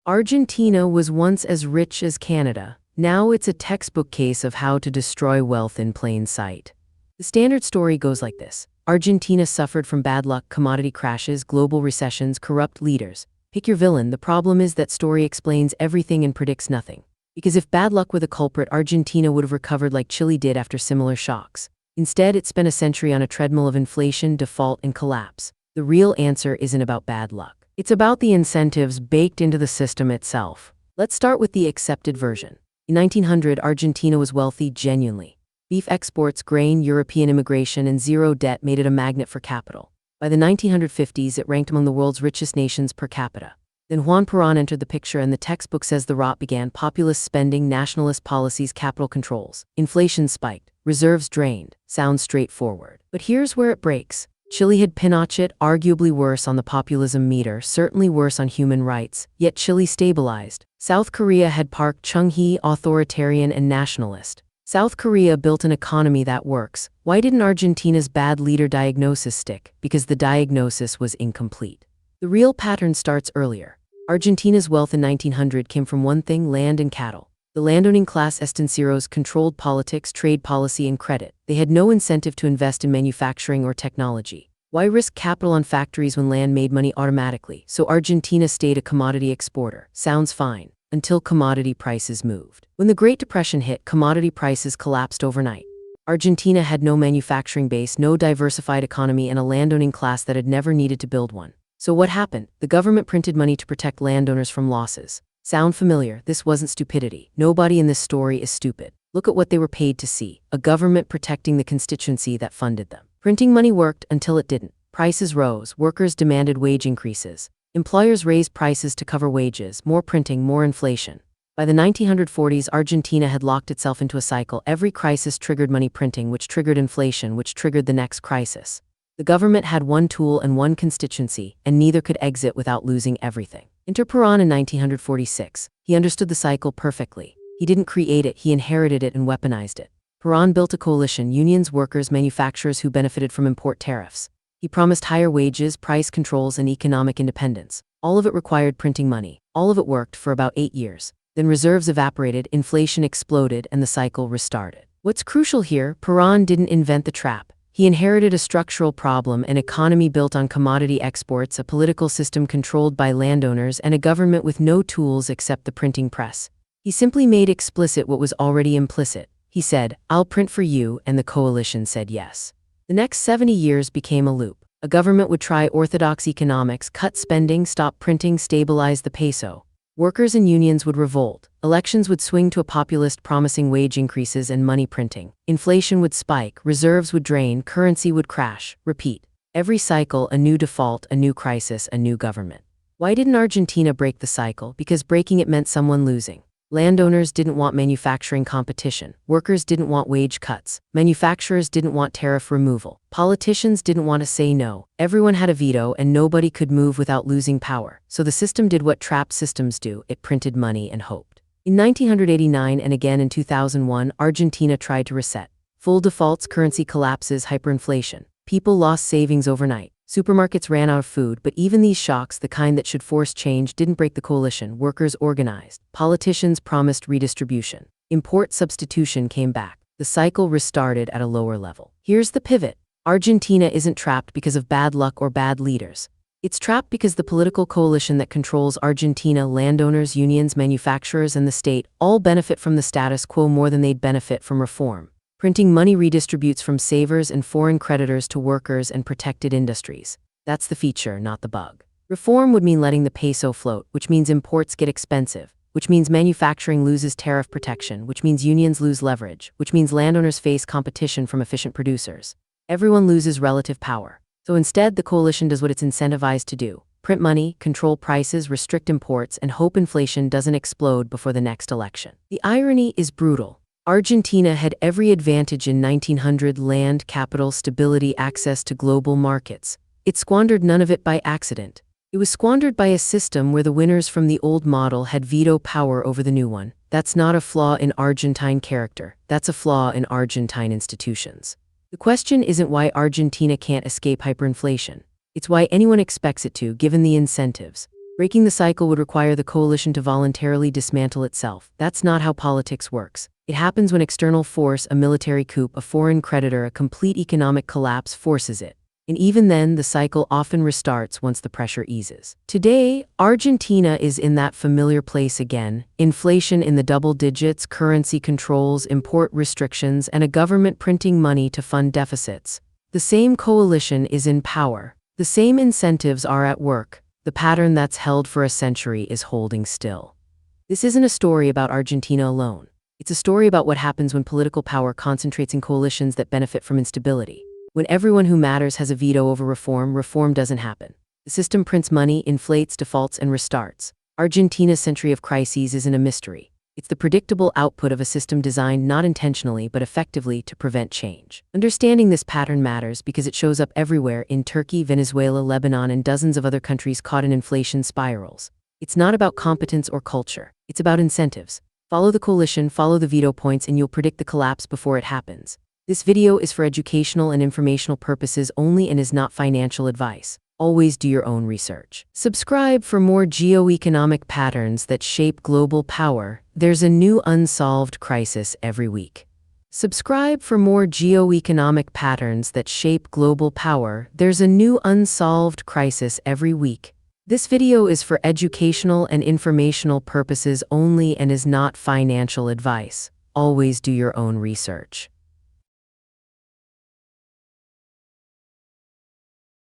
Argentina was once as rich as Canada. Now it's a textbook case of how to destroy wealth in plain sight. The standard story goes like this. Argentina suffered from bad luck, commodity crashes, global recessions, corrupt leaders. Pick your villain. The problem is that story explains everything and predicts nothing. Because if bad luck were the culprit, Argentina would have recovered like Chile did after similar shocks. Instead, it spent a century on a treadmill of inflation, default, and collapse. The real answer isn't about bad luck. It's about the incentives baked into the system itself. Let's start with the accepted version. In 1900, Argentina was wealthy genuinely. Beef exports, grain, European immigration, and zero debt made it a magnet for capital. By the 1950s, it ranked among the world's richest nations per capita. Then Juan Perón entered the picture, and the textbook says the rot began. Populist spending, nationalist policies, capital controls. Inflation spiked, reserves drained. Sounds straightforward. But here's where it breaks. Chile had Pinochet, arguably worse on the populism meter, certainly worse on human rights, yet Chile stabilized. South Korea had Park Chung-hee, authoritarian and nationalist. South Korea built an economy that works. Why didn't Argentina's bad leader diagnosis stick? Because the diagnosis was incomplete. The real pattern starts earlier. Argentina's wealth in 1900 came from one thing: land and cattle. The landowning class estancieros controlled politics, trade policy, and credit. They had no incentive to invest in manufacturing or technology. Why risk capital on factories when land made money automatically? So Argentina stayed a commodity exporter. Sounds fine, until commodity prices moved. When the Great Depression hit, commodity prices collapsed overnight. Argentina had no manufacturing base, no diversified economy, and a landowning class that had never needed to build one. So what happened? The government printed money to protect landowners from losses. Sound familiar? This wasn't stupidity. Nobody in this story is stupid. Look at what they were paid to see. A government protecting the constituency that funded them. Printing money worked until it didn't. Prices rose. Workers demanded wage increases. Employers raised prices to cover wages. More printing, more inflation. By the 1940s, Argentina had locked itself into a cycle. Every crisis triggered money printing, which triggered inflation, which triggered the next crisis. The government had one tool and one constituency, and neither could exit without losing everything. Enter Perón in 1946. He understood the cycle perfectly. He didn't create it, he inherited it and weaponized it. Perón built a coalition: unions, workers, manufacturers who benefited from import tariffs. He promised higher wages, price controls, and economic independence. All of it required printing money. All of it worked for about 8 years. Then reserves evaporated, inflation exploded, and the cycle restarted. What's crucial here, Perón didn't invent the trap. He inherited a structural problem: an economy built on commodity exports, a political system controlled by landowners, and a government with no tools except the printing press. He simply made explicit what was already implicit. He said, "I'll print for you," and the coalition said yes. The next 70 years became a loop. A government would try orthodox economics, cut spending, stop printing, stabilize the peso. Workers and unions would revolt. Elections would swing to a populist promising wage increases and money printing. Inflation would spike, reserves would drain, currency would crash. Repeat. Every cycle, a new default, a new crisis, a new government. Why didn't Argentina break the cycle? Because breaking it meant someone losing. Landowners didn't want manufacturing competition. Workers didn't want wage cuts. Manufacturers didn't want tariff removal. Politicians didn't want to say no. Everyone had a veto, and nobody could move without losing power. So the system did what trapped systems do: it printed money and hoped. In 1989 and again in 2001, Argentina tried to reset. Full defaults, currency collapses, hyperinflation. People lost savings overnight. Supermarkets ran out of food, but even these shocks, the kind that should force change, didn't break the coalition. Workers organized. Politicians promised redistribution. Import substitution came back. The cycle restarted at a lower level. Here's the pivot. Argentina isn't trapped because of bad luck or bad leaders. It's trapped because the political coalition that controls Argentina, landowners, unions, manufacturers, and the state, all benefit from the status quo more than they'd benefit from reform. Printing money redistributes from savers and foreign creditors to workers and protected industries. That's the feature, not the bug. Reform would mean letting the peso float, which means imports get expensive, which means manufacturing loses tariff protection, which means unions lose leverage, which means landowners face competition from efficient producers. Everyone loses relative power. So instead, the coalition does what it's incentivized to do: print money, control prices, restrict imports, and hope inflation doesn't explode before the next election. The irony is brutal. Argentina had every advantage in 1900: land, capital, stability, access to global markets. It squandered none of it by accident. It was squandered by a system where the winners from the old model had veto power over the new one. That's not a flaw in Argentine character. That's a flaw in Argentine institutions. The question isn't why Argentina can't escape hyperinflation. It's why anyone expects it to, given the incentives. Breaking the cycle would require the coalition to voluntarily dismantle itself. That's not how politics works. It happens when external force, a military coup, a foreign creditor, a complete economic collapse forces it. And even then, the cycle often restarts once the pressure eases. Today, Argentina is in that familiar place again. Inflation in the double digits, currency controls, import restrictions, and a government printing money to fund deficits. The same coalition is in power. The same incentives are at work. The pattern that's held for a century is holding still. This isn't a story about Argentina alone. It's a story about what happens when political power concentrates in coalitions that benefit from instability. When everyone who matters has a veto over reform, reform doesn't happen. The system prints money, inflates, defaults, and restarts. Argentina's century of crises isn't a mystery. It's the predictable output of a system designed not intentionally but effectively to prevent change. Understanding this pattern matters because it shows up everywhere in Turkey, Venezuela, Lebanon, and dozens of other countries caught in inflation spirals. It's not about competence or culture. It's about incentives. Follow the coalition, follow the veto points, and you'll predict the collapse before it happens. This video is for educational and informational purposes only and is not financial advice. Always do your own research. Subscribe for more geo-economic patterns that shape global power. There's a new unsolved crisis every week. Subscribe for more geo-economic patterns that shape global power. There's a new unsolved crisis every week. This video is for educational and informational purposes only and is not financial advice. Always do your own research.